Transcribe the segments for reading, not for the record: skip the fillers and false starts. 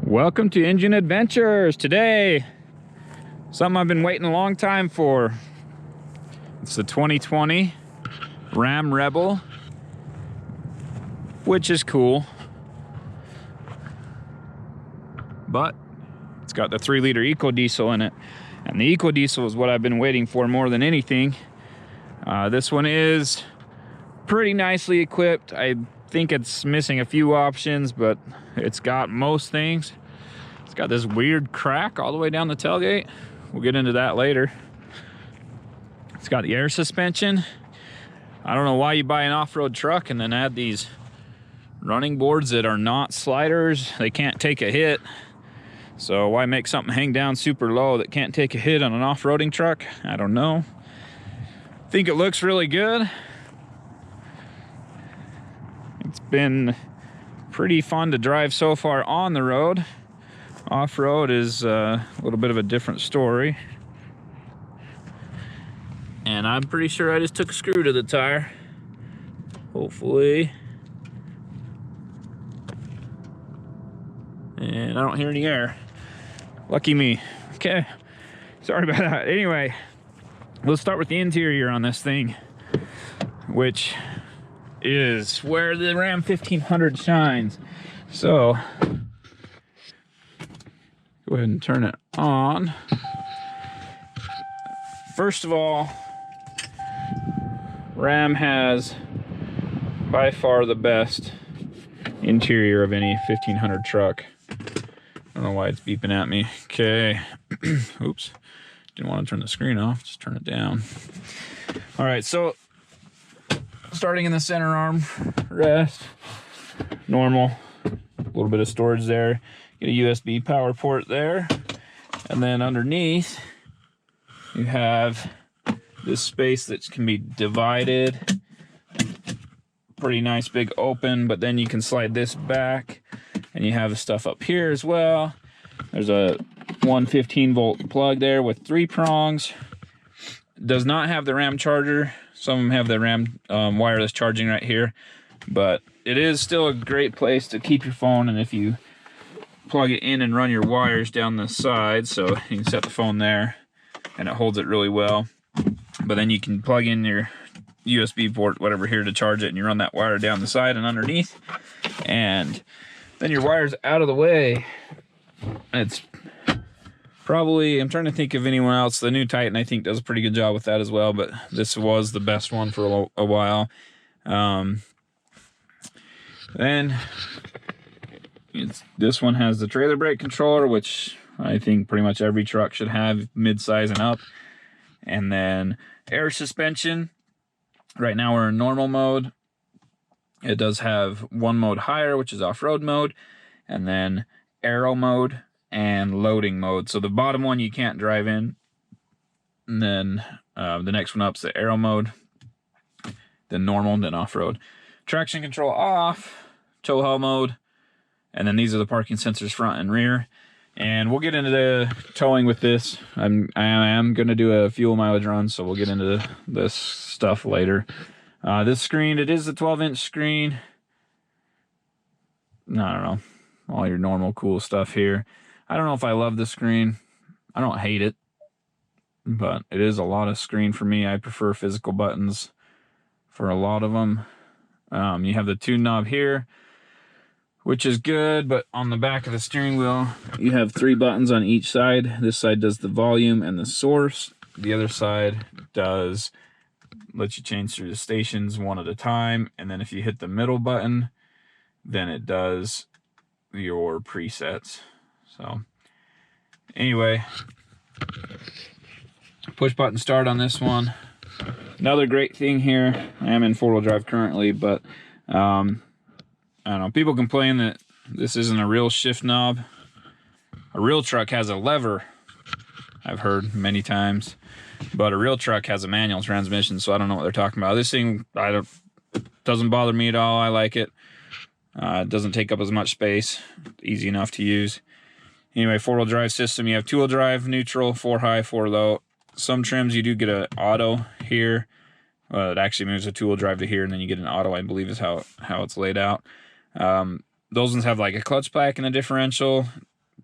Welcome to Engine Adventures. Today, something I've been waiting a long time for. It's the 2020 Ram Rebel, which is cool, but it's got the 3-liter EcoDiesel in it, and the EcoDiesel is what I've been waiting for more than anything. This one is pretty nicely equipped. I think it's missing a few options, but it's got most things. It's got this weird crack all the way down the tailgate. We'll get into that later. It's got the air suspension. I don't know why you buy an off-road truck and then add these running boards that are not sliders. They can't take a hit. So why make something hang down super low that can't take a hit on an off-roading truck? I don't know. I think it looks really good. It's been pretty fun to drive so far on the road. Off-road is a little bit of a different story. And I'm pretty sure I just took a screw to the tire. Hopefully. And I don't hear any air. Lucky me. Okay, sorry about that. Anyway, let's start with the interior on this thing, which is where the Ram 1500 shines. So go ahead and turn it on. First of all, Ram has by far the best interior of any 1500 truck. I don't know why it's beeping at me. Okay. Oops. Didn't want to turn the screen off. Just turn it down. All right, so starting in the center arm rest, normal, a little bit of storage there. Get a USB power port there, and then underneath you have this space that can be divided. Pretty nice big open, but then you can slide this back, and you have the stuff up here as well. There's a 115-volt plug there with 3 prongs. Does not have the Ram charger. Some of them have the Ram wireless charging right here, but it is still a great place to keep your phone. And if you plug it in and run your wires down the side, so you can set the phone there and it holds it really well. But then you can plug in your USB port, whatever, here to charge it, and you run that wire down the side and underneath, and then your wire's out of the way. It's probably, I'm trying to think of anyone else. The new Titan, I think, does a pretty good job with that as well, but this was the best one for a while. Then this one has the trailer brake controller, which I think pretty much every truck should have, mid-size and up. And then air suspension. Right now we're in normal mode. It does have one mode higher, which is off-road mode, and then aero mode and loading mode. So the bottom one you can't drive in, and then the next one up's the aero mode, then normal, then off-road. Traction control off, tow haul mode, and then these are the parking sensors front and rear. And we'll get into the towing with this. I am going to do a fuel mileage run, so we'll get into this stuff later. This screen, it is a 12-inch screen. I don't know, all your normal cool stuff here. I don't know if I love the screen. I don't hate it, but it is a lot of screen for me. I prefer physical buttons for a lot of them. You have the tune knob here, which is good, but on the back of the steering wheel, you have 3 buttons on each side. This side does the volume and the source. The other side does let you change through the stations one at a time. And then if you hit the middle button, then it does your presets. So anyway, push button start on this one. Another great thing here, I am in 4-wheel drive currently, but I don't know, people complain that this isn't a real shift knob. A real truck has a lever, I've heard many times, but a real truck has a manual transmission, so I don't know what they're talking about. This thing, doesn't bother me at all. I like it. It doesn't take up as much space. Easy enough to use. Anyway, 4-wheel drive system. You have 2-wheel drive, neutral, 4 high, 4 low. Some trims you do get an auto here. It actually moves a 2-wheel drive to here, and then you get an auto, I believe is how it's laid out. Those ones have like a clutch pack and a differential.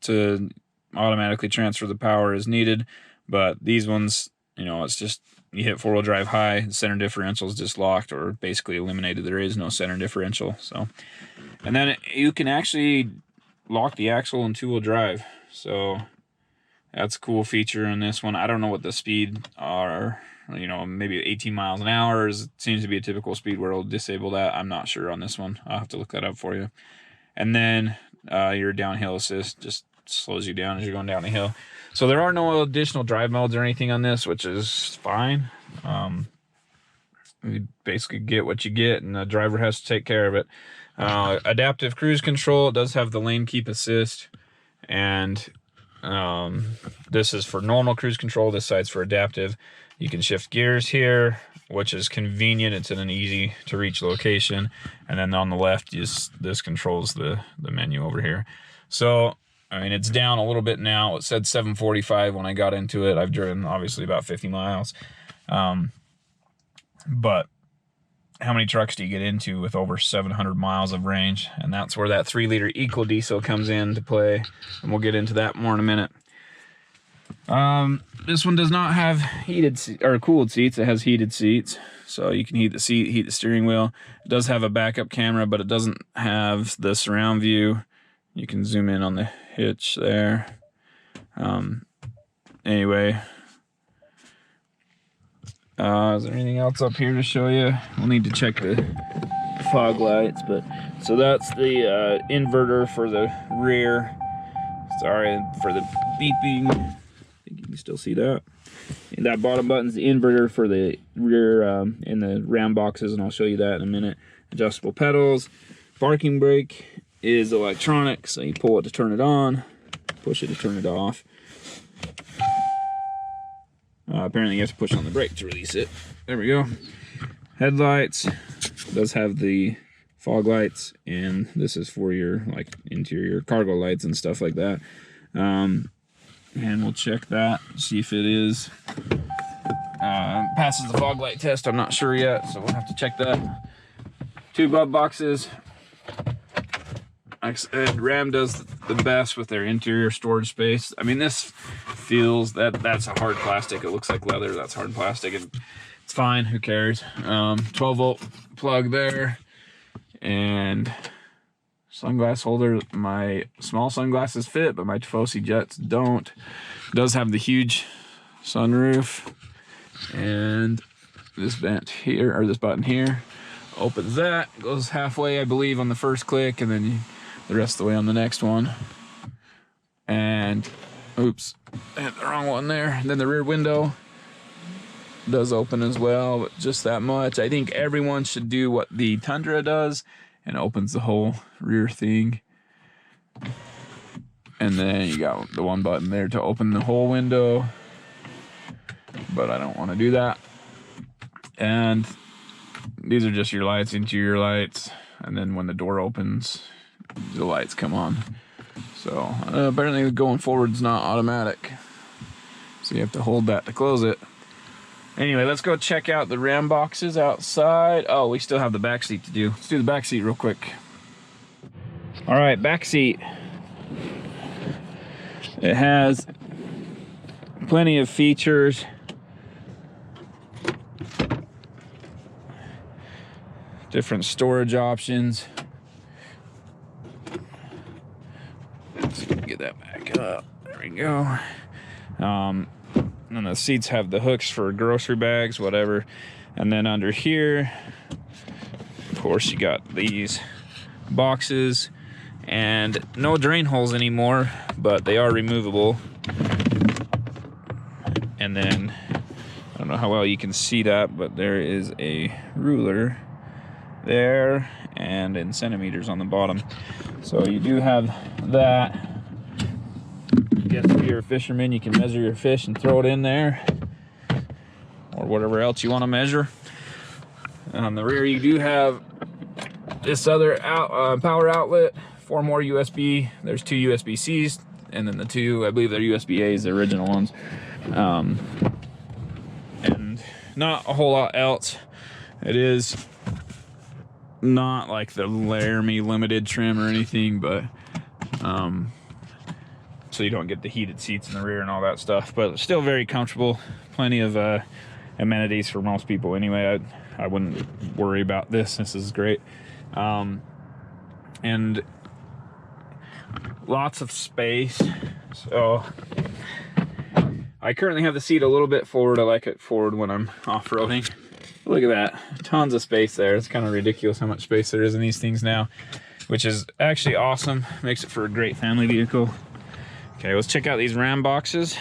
to automatically transfer the power is needed, but these ones, you know, it's just you hit 4-wheel drive high, the center differential is just locked or basically eliminated. There is no center differential. So, and then you can actually lock the axle in 2-wheel drive. So that's a cool feature in this one. I don't know what the speed are, you know, maybe 18 miles an hour seems to be a typical speed where it'll disable that. I'm not sure on this one. I'll have to look that up for you. And then your downhill assist just slows you down as you're going down the hill. So there are no additional drive modes or anything on this, which is fine. You basically get what you get, and the driver has to take care of it. Adaptive cruise control, it does have the lane keep assist, and this is for normal cruise control. This side's for adaptive. You can shift gears here, which is convenient. It's in an easy to reach location. And then on the left, this controls the menu over here. So, I mean, it's down a little bit now. It said 745 when I got into it. I've driven obviously about 50 miles. But how many trucks do you get into with over 700 miles of range? And that's where that 3-liter EcoDiesel comes into play. And we'll get into that more in a minute. This one does not have heated or cooled seats. It has heated seats, so you can heat the seat, heat the steering wheel. It does have a backup camera, but it doesn't have the surround view. You can zoom in on the hitch there. Anyway, is there anything else up here to show you? We'll need to check the fog lights, but so that's the inverter for the rear. Sorry for the beeping. You can still see that. And that bottom button's the inverter for the rear in the Ram boxes, and I'll show you that in a minute. Adjustable pedals. Parking brake is electronic, so you pull it to turn it on, push it to turn it off. Apparently you have to push on the brake to release it. There we go. Headlights. It does have the fog lights, and this is for your like interior cargo lights and stuff like that. And we'll check that, see if it is passes the fog light test. I'm not sure yet, so we'll have to check that. 2 glove boxes. Like I said, Ram does the best with their interior storage space. I mean, this feels that's a hard plastic. It looks like leather. That's hard plastic, and it's fine. Who cares? 12-volt plug there, and sunglass holder. My small sunglasses fit, but my Tifosi Jets don't. It does have the huge sunroof, and this vent here, or this button here, opens that, goes halfway, I believe, on the first click, and then the rest of the way on the next one. And oops, I hit the wrong one there. And then the rear window does open as well, but just that much. I think everyone should do what the Tundra does and opens the whole rear thing. And then you got the one button there to open the whole window, but I don't want to do that. And these are just your lights, interior lights, and then when the door opens, the lights come on. So apparently going forward is not automatic, so you have to hold that to close it. Anyway, let's go check out the Ram boxes outside. Oh, we still have the back seat to do. Let's do the back seat real quick. All right, back seat. It has plenty of features. Different storage options. Let's get that back up. There we go. And the seats have the hooks for grocery bags, whatever. And then under here, of course, you got these boxes, and no drain holes anymore, but they are removable. And then, I don't know how well you can see that, but there is a ruler there and in centimeters on the bottom. So you do have that. I guess if you're a fisherman, you can measure your fish and throw it in there, or whatever else you want to measure. On the rear, you do have this other power outlet, 4 more USB. There's 2 USB-Cs, and then the 2, I believe they're USB-As, the original ones. And not a whole lot else. It is not like the Laramie limited trim or anything, but so you don't get the heated seats in the rear and all that stuff, but still very comfortable. Plenty of amenities for most people anyway. I wouldn't worry about this. This is great. And lots of space. So I currently have the seat a little bit forward. I like it forward when I'm off-roading. Look at that, tons of space there. It's kind of ridiculous how much space there is in these things now, which is actually awesome. Makes it for a great family vehicle. Okay, let's check out these Ram boxes.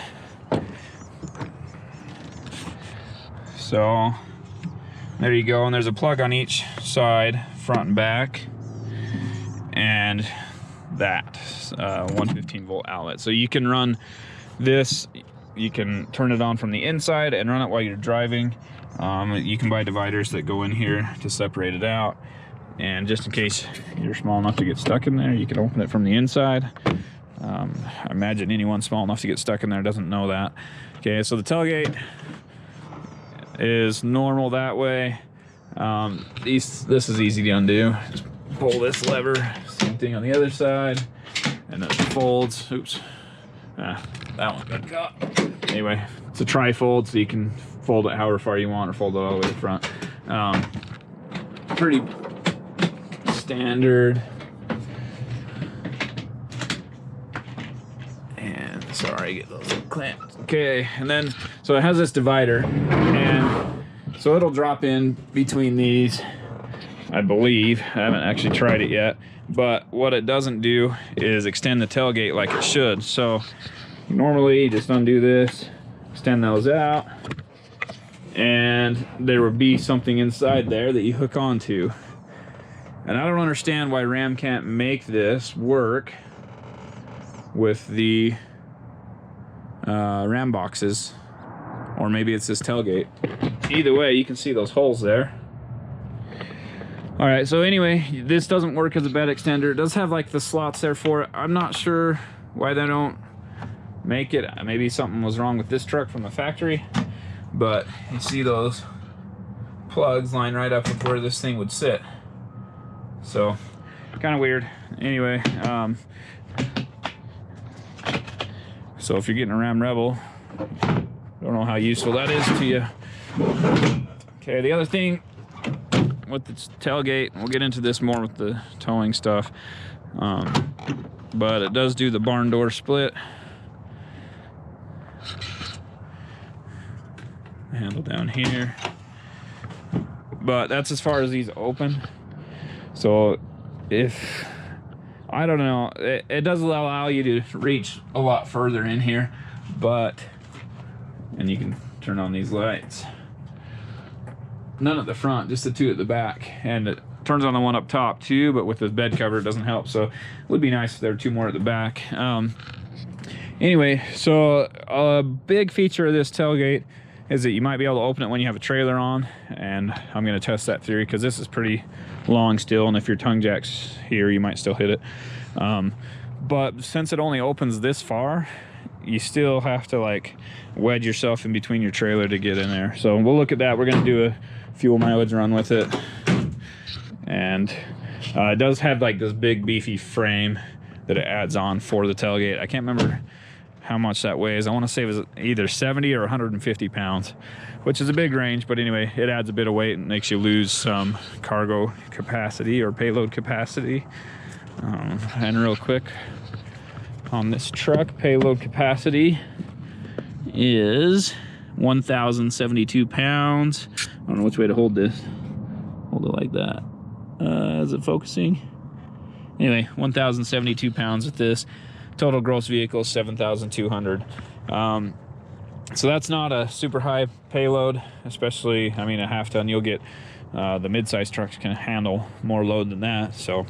So there you go, and there's a plug on each side, front and back, and that 115 volt outlet. So you can run this, you can turn it on from the inside and run it while you're driving. You can buy dividers that go in here to separate it out, and just in case you're small enough to get stuck in there, you can open it from the inside. I imagine anyone small enough to get stuck in there doesn't know that. Okay, so the tailgate is normal that way. This is easy to undo. Just pull this lever, same thing on the other side, and then it folds. Oops, that one got caught. Anyway, it's a tri-fold, so you can fold it however far you want or fold it all the way to the front. Pretty standard. And sorry, get those clamps. Okay, and then so it has this divider, and so it'll drop in between these, I believe. I haven't actually tried it yet, but what it doesn't do is extend the tailgate like it should. So normally you just undo this, extend those out, and there would be something inside there that you hook onto. And I don't understand why Ram can't make this work with the Ram boxes, or maybe it's this tailgate. Either way, you can see those holes there. All right, so anyway, this doesn't work as a bed extender. It does have like the slots there for it. I'm not sure why they don't make it. Maybe something was wrong with this truck from the factory, but you see those plugs line right up with where this thing would sit. So kind of weird. Anyway, so if you're getting a Ram Rebel, don't know how useful that is to you. Okay, the other thing with the tailgate, we'll get into this more with the towing stuff, but it does do the barn door split. Handle down here, but that's as far as these open. So if, I don't know, it does allow you to reach a lot further in here, but, and you can turn on these lights. None at the front, just the two at the back, and it turns on the one up top too, but with this bed cover it doesn't help. So it would be nice if there were two more at the back. Anyway, so a big feature of this tailgate is that you might be able to open it when you have a trailer on, and I'm going to test that theory because this is pretty long still, and if your tongue jack's here you might still hit it. But since it only opens this far, you still have to like wedge yourself in between your trailer to get in there. So we'll look at that. We're going to do a fuel mileage run with it, and it does have like this big beefy frame that it adds on for the tailgate. I can't remember how much that weighs. I want to say it was either 70 or 150 pounds, which is a big range, but anyway, it adds a bit of weight and makes you lose some cargo capacity or payload capacity. And real quick, on this truck, payload capacity is 1,072 pounds. I don't know which way to hold this. Hold it like that. Is it focusing? Anyway, 1,072 pounds with this. Total gross vehicle 7,200. So that's not a super high payload, especially, I mean, a half ton. You'll get the mid-size trucks can handle more load than that. So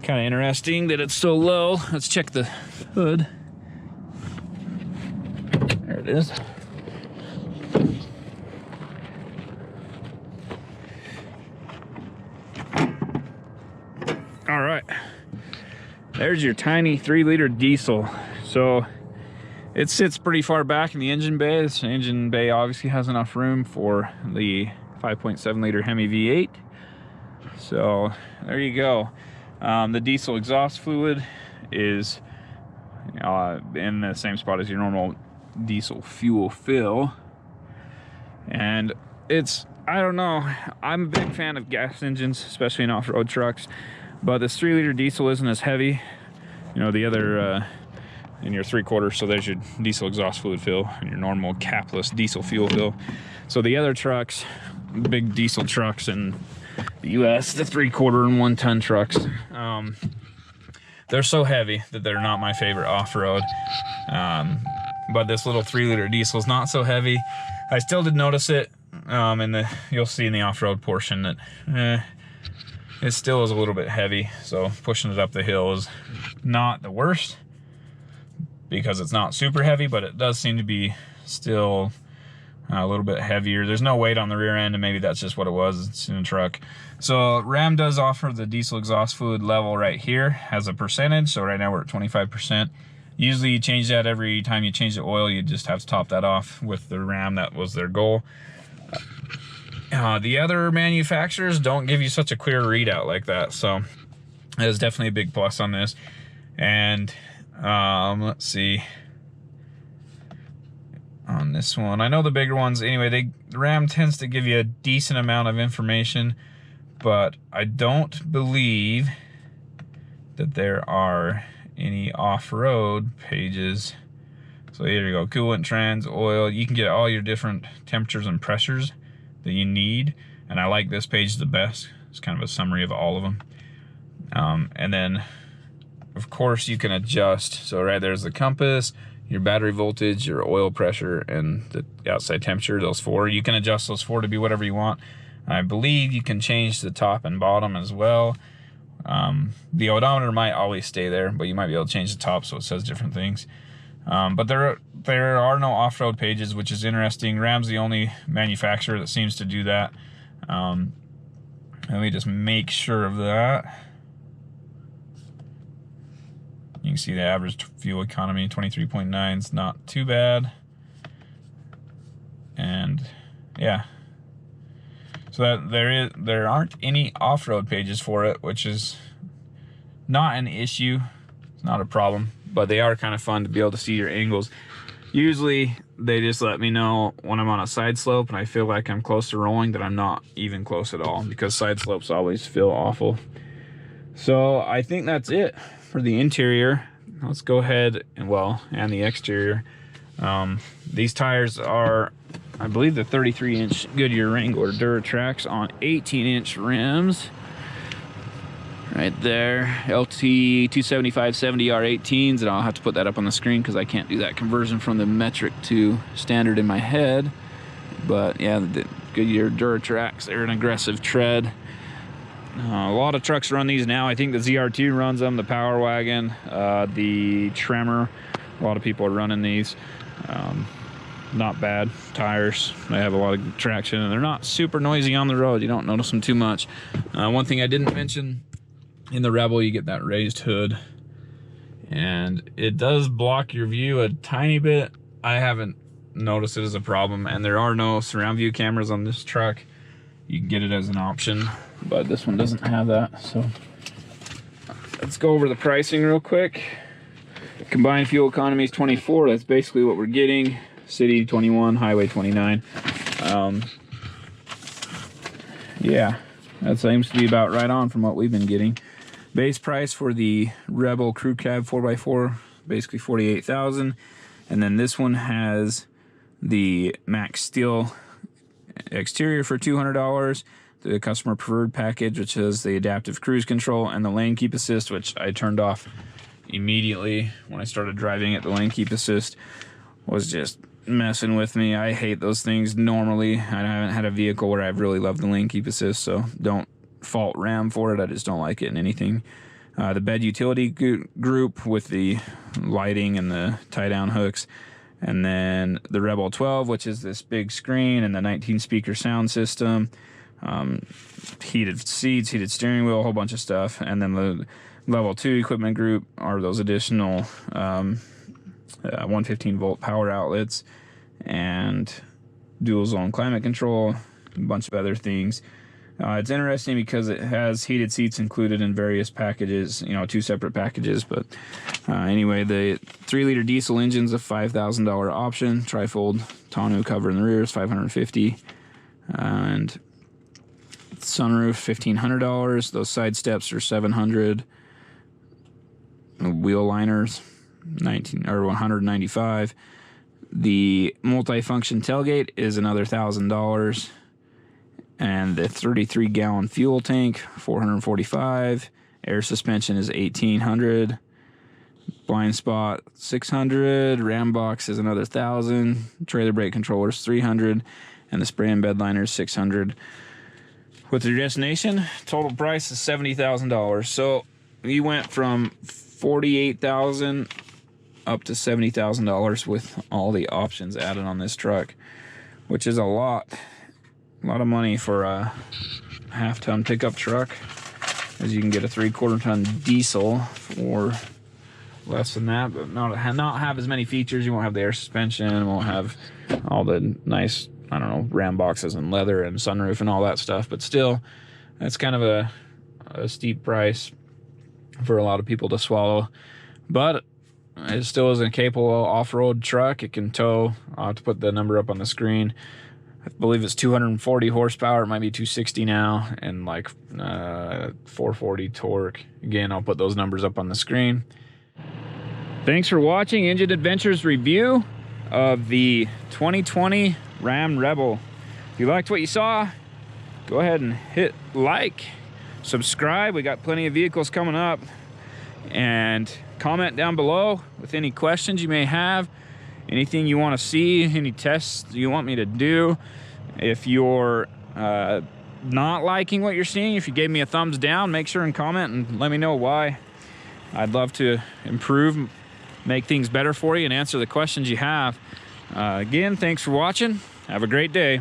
kind of interesting that it's so low. Let's check the hood. There it is. All right. There's your tiny 3-liter diesel. So it sits pretty far back in the engine bay. This engine bay obviously has enough room for the 5.7-liter Hemi V8. So there you go. The diesel exhaust fluid is in the same spot as your normal diesel fuel fill. And it's, I don't know, I'm a big fan of gas engines, especially in off-road trucks, but this 3-liter diesel isn't as heavy. You know, the other in your 3/4, so there's your diesel exhaust fluid fill and your normal capless diesel fuel fill. So the other trucks, big diesel trucks in the US, the 3/4 and 1-ton trucks, they're so heavy that they're not my favorite off-road. But this little 3-liter diesel is not so heavy. I still did notice it you'll see in the off-road portion that it still is a little bit heavy, so pushing it up the hill is not the worst because it's not super heavy, but it does seem to be still a little bit heavier. There's no weight on the rear end, and maybe that's just what it was. It's in a truck. So Ram does offer the diesel exhaust fluid level right here as a percentage. So right now we're at 25%. Usually you change that every time you change the oil. You just have to top that off with the Ram. That was their goal. The other manufacturers don't give you such a clear readout like that, so that is definitely a big plus on this. And let's see, on this one, I know the bigger ones anyway, the Ram tends to give you a decent amount of information, but I don't believe that there are any off-road pages. So here you go, coolant, trans, oil. You can get all your different temperatures and pressures that you need, and I like this page the best. It's kind of a summary of all of them. And then of course you can adjust. So right there's the compass, your battery voltage, your oil pressure, and the outside temperature, those 4. You can adjust those 4 to be whatever you want. I believe you can change the top and bottom as well. The odometer might always stay there, but you might be able to change the top so it says different things. But there are no off-road pages, which is interesting. Ram's the only manufacturer that seems to do that. Let me just make sure of that. You can see the average fuel economy, 23.9, is not too bad. And yeah, so that there aren't any off-road pages for it, which is not an issue. It's not a problem, but they are kind of fun to be able to see your angles. Usually they just let me know when I'm on a side slope and I feel like I'm close to rolling that I'm not even close at all, because side slopes always feel awful. So I think that's it for the interior. Let's go ahead and the exterior. These tires are, I believe, the 33-inch Goodyear Wrangler Duratrax on 18-inch rims. Right there, LT 275/70 R18s, and I'll have to put that up on the screen because I can't do that conversion from the metric to standard in my head. But yeah, the Goodyear Duratrax, they're an aggressive tread. A lot of trucks run these now. I think the ZR2 runs them, the Power Wagon, the Tremor. A lot of people are running these. Not bad tires. They have a lot of traction, and they're not super noisy on the road. You don't notice them too much. One thing I didn't mention, in the Rebel you get that raised hood, and it does block your view a tiny bit. I haven't noticed it as a problem, and there are no surround view cameras on this truck. You can get it as an option, but this one doesn't have that. So let's go over the pricing real quick. Combined fuel economy is 24. That's basically what we're getting. City 21, highway 29. Yeah, that seems to be about right on from what we've been getting. Base price for the Rebel Crew Cab 4x4, basically $48,000. And then this one has the Max Steel exterior for $200, the customer preferred package, which is the adaptive cruise control, and the lane keep assist, which I turned off immediately when I started driving it. The lane keep assist was just messing with me. I hate those things normally. I haven't had a vehicle where I've really loved the lane keep assist, so don't fault Ram for it. I just don't like it in anything. The bed utility group with the lighting and the tie down hooks, and then the Rebel 12, which is this big screen and the 19 speaker sound system, heated seats, heated steering wheel, a whole bunch of stuff. And then the level 2 equipment group are those additional 115 volt power outlets and dual zone climate control, a bunch of other things. It's interesting because it has heated seats included in various packages, you know, 2 separate packages. But anyway, the 3-liter diesel engine's a $5,000 option. Trifold tonneau cover in the rear is $550, and sunroof $1,500. Those side steps are $700. Wheel liners $195. The multi-function tailgate is another $1,000. And the 33-gallon fuel tank, $445. Air suspension is $1,800. Blind spot, $600. Ram box is another $1,000. Trailer brake controller is $300. And the spray and bed liner is $600. With your destination, total price is $70,000. So you went from $48,000 up to $70,000 with all the options added on this truck, which is a lot of money for a half-ton pickup truck, as you can get a 3/4 ton diesel for less than that, but not have as many features. You won't have the air suspension, won't have all the nice, I don't know, ram boxes and leather and sunroof and all that stuff, but still, that's kind of a steep price for a lot of people to swallow. But it still is a capable off-road truck. It can tow. I'll have to put the number up on the screen. I believe it's 240 horsepower. It might be 260 now, and like 440 torque. Again, I'll put those numbers up on the screen. Thanks for watching Engine Adventures review of the 2020 Ram Rebel. If you liked what you saw, go ahead and hit like, subscribe. We got plenty of vehicles coming up, and comment down below with any questions you may have. Anything you want to see, any tests you want me to do. If you're not liking what you're seeing, if you gave me a thumbs down, make sure and comment and let me know why. I'd love to improve, make things better for you, and answer the questions you have. Again, thanks for watching. Have a great day.